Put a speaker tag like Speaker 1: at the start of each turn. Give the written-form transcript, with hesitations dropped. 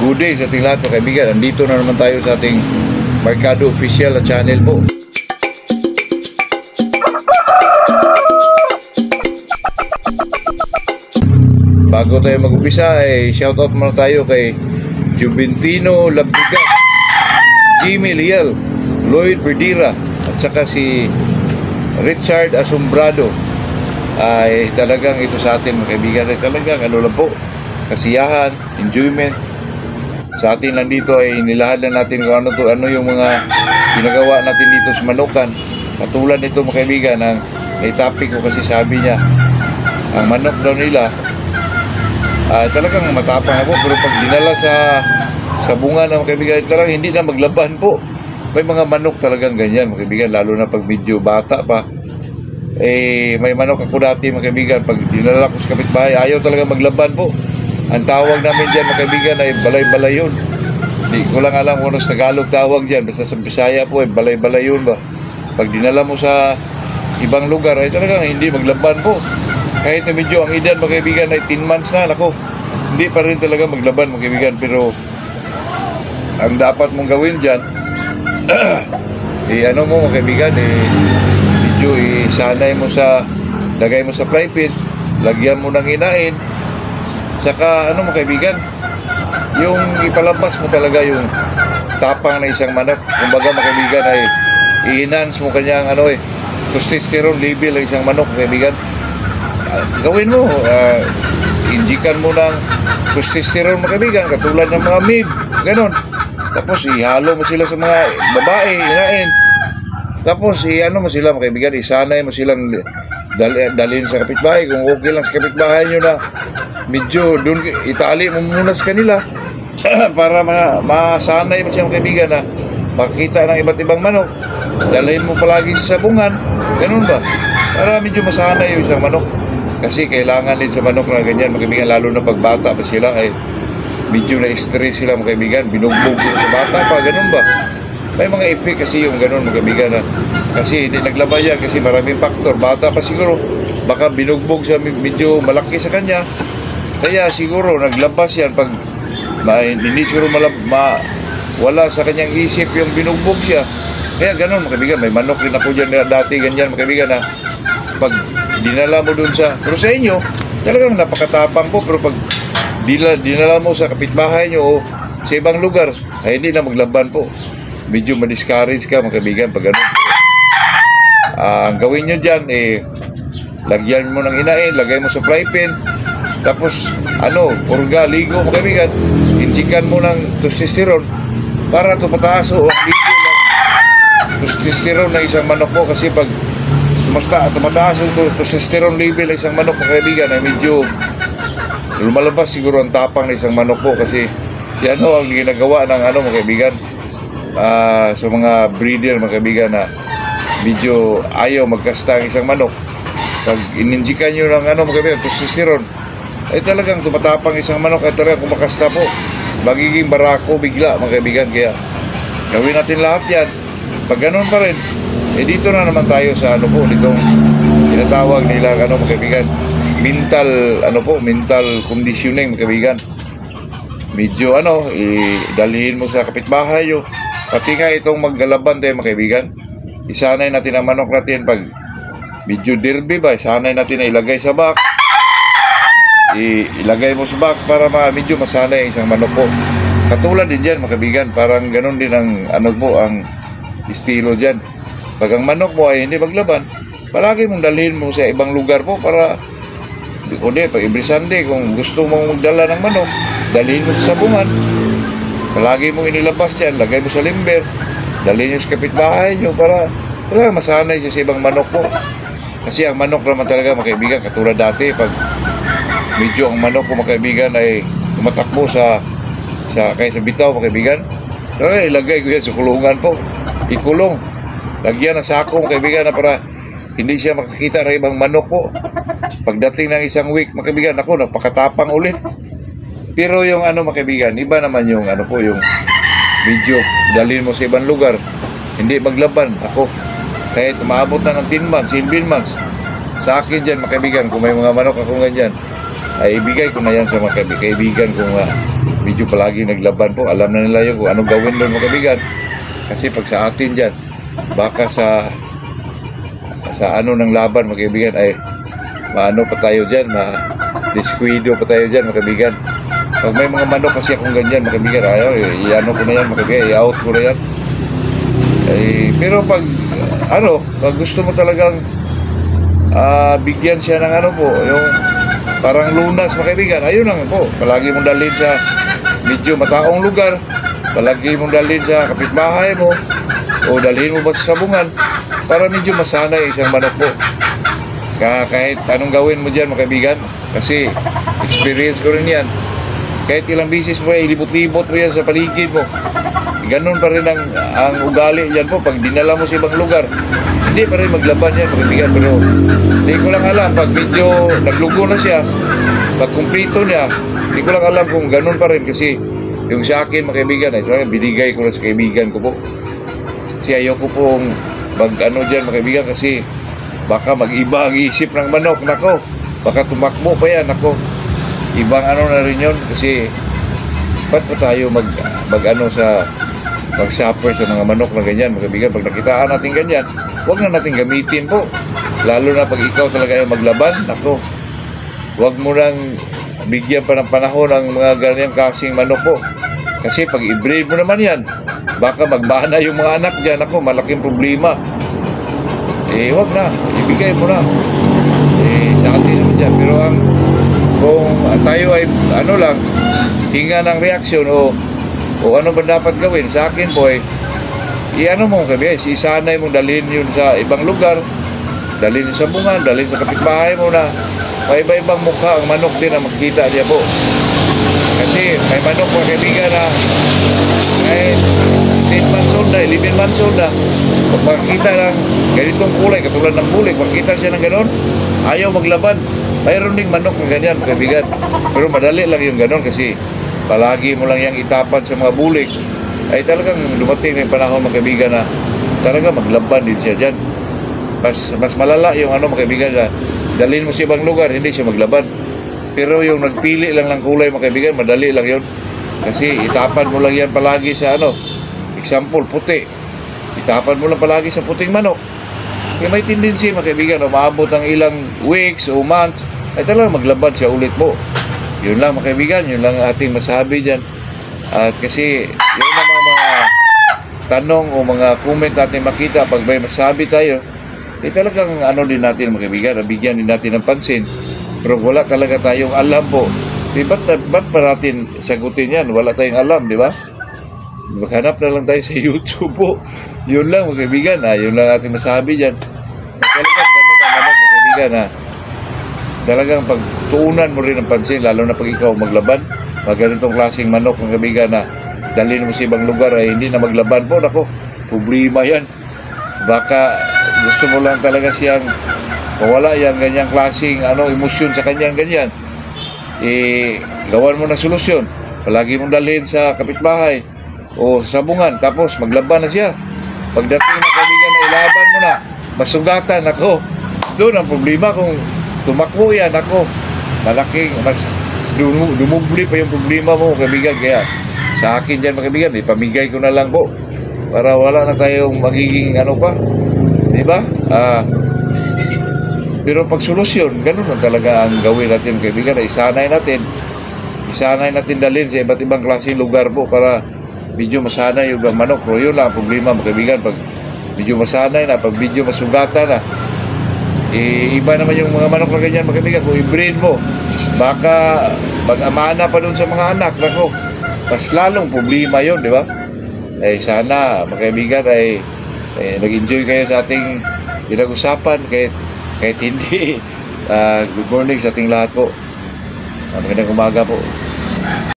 Speaker 1: Good day sa ating lahat mga kaibigan. Andito na naman tayo sa ating Mercado Official na channel po. Bago tayo mag-umpisa shoutout muna tayo kay Juventino Labdigas, Jimmy Liel, Lloyd Verdira at saka si Richard Asombrado. Talagang ito sa atin mga kaibigan ay talagang ano lang po, kasiyahan, enjoyment. Sa atin lang dito ay nilahad na natin kung ano yung mga ginagawa natin dito sa Manukan. Katulad nito mga kaibigan, ang topic ko kasi sabi niya, ang manok daw nila talagang matapang ako, pero pag dinala sa bunga ng mga kaibigan, talagang hindi na maglaban po. May mga manok talagang ganyan mga kaibigan, lalo na pag medyo bata pa. May manok ako dati mga kaibigan, pag dinala ko sa kapitbahay, ayaw talaga maglaban po. Ang tawag namin dyan mga kaibigan ay balay-balayon. Hindi ko lang alam kung ano sa Tagalog tawag dyan, basta sa Bisaya po ay balay-balayon ba. Pag dinala mo sa ibang lugar ay talagang hindi maglaban po. Kahit na medyo ang edad mga kaibigan ay 10 months na, nako, hindi pa rin talaga maglaban mga kaibigan. Pero ang dapat mong gawin dyan ano mo mga kaibigan, medyo sanay mo lagay mo sa fry pit, lagyan mo ng inain, saka ano mga kaibigan, yung ipalabas mo talaga yung tapang na isang manok. Kumbaga mga kaibigan ay i-enhance mo kanyang testosterone level ng isang manok mga kaibigan. Gawin mo, injikan mo ng testosterone mga kaibigan, katulad ng mga MIB, ganon. Tapos ihalo mo sila sa mga babae, inain. Tapos ano mo sila mga kaibigan, isanay mo silang dalhin sa kapitbahay. Kung okay lang sa kapitbahay nyo na medyo doon, itali mo muna sa kanila para masanay mo siya mga kaibigan na makikita ng iba't ibang manok. Dalhin mo palagi sa sabungan, ganun ba? Para medyo masanay yung isang manok. Kasi kailangan din sa manok na ganyan mga kaibigan, lalo na pagbata pa sila ay medyo na-stress sila mga kaibigan, binugbog sila sa bata pa, ganun ba? May mga effect kasi yung ganun mga kaibigan na kasi hindi naglaba yan kasi maraming faktor. Bata pa siguro, baka binugbog siya, medyo malaki sa kanya, kaya siguro naglabas yan pag hindi siguro wala sa kanyang isip yung binugbog siya. Kaya ganun mga kaibigan, may manok rin ako dyan dati ganyan mga kaibigan na pag dinala mo dun pero sa inyo, talagang napakatapang po, pero pag dinala mo sa kapitbahay nyo o sa ibang lugar, ay hindi na maglaban po. Medyo ma-discourage ka mga kaibigan pag ganun. Ang gawin nyo dyan, lagyan mo ng inain, lagay mo sa fry pan, tapos purga, ligo mga kaibigan, injikan mo ng testosterone para tumataas o ang ligo ng testosterone ng isang manok mo. Kasi pag tumataas yung testosterone level ng isang manok mga kaibigan ay medyo lumalabas siguro ang tapang ng isang manok po. Kasi yan ang ginagawa ng mga kaibigan sa mga breeder mga kaibigan na medyo ayaw magkasta ang isang manok. Pag ininjikan nyo ng mga kaibigan, testosterone, ay talagang tumatapang isang manok ay talagang kumakasta po. Magiging barako bigla mga kaibigan. Kaya gawin natin lahat yan. Pag ganun pa rin, dito na naman tayo sa ditong tinatawag nila mga kaibigan, mental conditioning mga kaibigan. Medyo dalhin mo sa kapitbahay nyo. Pati nga itong maggalaban tayo mga kaibigan, isanay natin ang manok natin. Pag medyo derby ba, isanay natin na ilagay sa box. Ilagay mo sa box para medyo masanay isang manok po. Katulad din dyan mga kaibigan, parang ganun din ang ang estilo dyan. Pag ang manok mo ay hindi maglaban, palagi mong dalhin mo sa ibang lugar po para pag every Sunday kung gusto mong magdala ng manok, dalhin mo sa sabungan. Palagi mong inilabas yan, lagay mo sa limber, dalhin nyo sa kapitbahay nyo para talaga masanay siya sa ibang manok po. Kasi ang manok naman talaga mga kaibigan, katulad dati pag medyo ang manok ko mga kaibigan ay tumatakbo sa bitaw mga kaibigan, talaga ilagay ko yan sa kulungan po, ikulong, lagyan ng sako mga kaibigan na para hindi siya makakita ng ibang manok po. Pagdating ng isang week mga kaibigan, napakatapang ulit. Pero yung mga kaibigan, iba naman yung yung medyo dalhin mo sa ibang lugar, hindi maglaban. Ako, kahit umaabot na ng 10 months, 11 months, sa akin dyan mga kaibigan, kung may mga manok akong ganyan, ay ibigay ko na yan sa mga kaibigan kung medyo palagi naglaban po. Alam na nila yun kung anong gawin doon mga kaibigan. Kasi pag sa atin dyan, baka sa ano ng laban mga kaibigan ay maano pa tayo dyan, ma-disquido pa tayo dyan mga kaibigan. Pag may mga manok kasi akong ganyan mga kaibigan, ayaw, i-ano ko na yan mga kaibigan, i-out ko na yan. Pero pag pag gusto mo talagang bigyan siya ng ano po, yung parang lunas mga kaibigan, ayun lang po, palagi mong dalhin sa medyo mataong lugar, palagi mong dalhin sa kapitbahay mo o dalhin mo ba sa sabungan para medyo masanay isang manok po. Kahit anong gawin mo dyan mga kaibigan, kasi experience ko rin yan, kahit ilang bisis mo ilibot-libot mo yan sa paligid mo, ganun pa rin ang ugali dyan po. Pag dinala mo sa ibang lugar, hindi pa rin maglaban yan mga kaibigan. Pero hindi ko lang alam, pag medyo naglugo na siya, pag kumplito niya, hindi ko lang alam kung ganun pa rin. Kasi yung sa akin mga kaibigan, ay binigay ko na sa kaibigan ko po. Kasi ayoko pong dyan mga kaibigan, kasi baka mag-iba ang isip ng manok, nako, baka tumakbo pa yan, nako, ibang na rin yun. Kasi ba't pa tayo mag-suffer sa mga manok na ganyan mga kaibigan? Pag nakitaan natin ganyan, huwag na natin gamitin po, lalo na pag ikaw talaga yung maglaban, nako, huwag mo nang bigyan pa ng panahon ang mga ganyang kasing manok po. Kasi pag i-breed mo naman yan, baka magbana yung mga anak dyan, ako, malaking problema. Huwag na, ibigay mo na. Sa atin naman dyan. Pero kung tayo ay hinga ng reaksyon o ano ba dapat gawin, sa akin po mo kami, isanay mong dalhin yun sa ibang lugar, dalhin sa bungan, dalhin sa kapitbahay mo na iba-ibang mukha ang manok din na makikita niya po. Kasi may manok mga kaibigan na 10 months old na, 11 months old na, pag makikita ng ganitong kulay, katulad ng bulik, makikita siya ng ganon, ayaw maglaban. Mayroon ding manok na ganyan mga kaibigan, pero madali lang yung ganon kasi palagi mo lang yung itapan sa mga bulik, ay talagang dumating ng panahon mga kaibigan na talaga maglaban din siya dyan. Mas malala yung mga kaibigan na dalhin mo sa ibang lugar, hindi siya maglaban. Pero yung nagpili lang ng kulay mga kaibigan, madali lang yun. Kasi itapan mo lang yan palagi sa example, puti. Itapan mo lang palagi sa puting manok. Kaya may tendency mga kaibigan, maabot ang ilang weeks o months, ay talaga maglaban siya ulit po. Yun lang mga kaibigan, yun lang ating masabi dyan. At kasi yun naman mga tanong o mga comment natin makita pag may masabi tayo, talagang din natin mga kaibigan, bigyan din natin ng pansin. Pero wala talaga tayong alam po. Ba't pa natin sagutin yan? Wala tayong alam, di ba? Maghanap na lang tayo sa YouTube po. Yun lang mga kaibigan, yun lang ating masabi dyan. Talagang ganun ang mga kaibigan, talagang pagtuunan mo rin ang pansin, lalo na pag ikaw maglaban, mga ganitong klaseng manok mga kaibigan na dalhin mo sa ibang lugar ay hindi na maglaban po, nako, problema yan. Baka gusto mo lang talaga siyang mawala yung ganyang klaseng emosyon sa kanyang ganyan, gawan mo na solusyon, palagi mong dalhin sa kapitbahay o sa sabungan, tapos maglaban na siya. Pagdating na kaibigan na ilaban mo na, masugatan, ako, doon ang problema. Kung tumakbo yan, ako, malaking, mas dumubli pa yung problema mo kaibigan. Kaya sa akin dyan mga kaibigan, ipamigay ko na lang po para wala na tayong magiging pa, di ba? Pero pag solusyon, ganun lang talaga ang gawin natin kaibigan. Isanay natin dalhin sa iba't ibang klaseng lugar po para medyo masanay yung manok. Pero yun lang ang problema mga kaibigan, pag medyo masanay na, pag medyo masugatan na, iba naman yung mga manok na ganyan mga kaibigan. Kung i-breed mo, baka mag-amana pa dun sa mga anak, nako, mas lalong problema yun, di ba? Sana mga kaibigan nag-enjoy kayo sa ating pinag-usapan kahit hindi. Good morning sa ating lahat po. Magandang umaga po.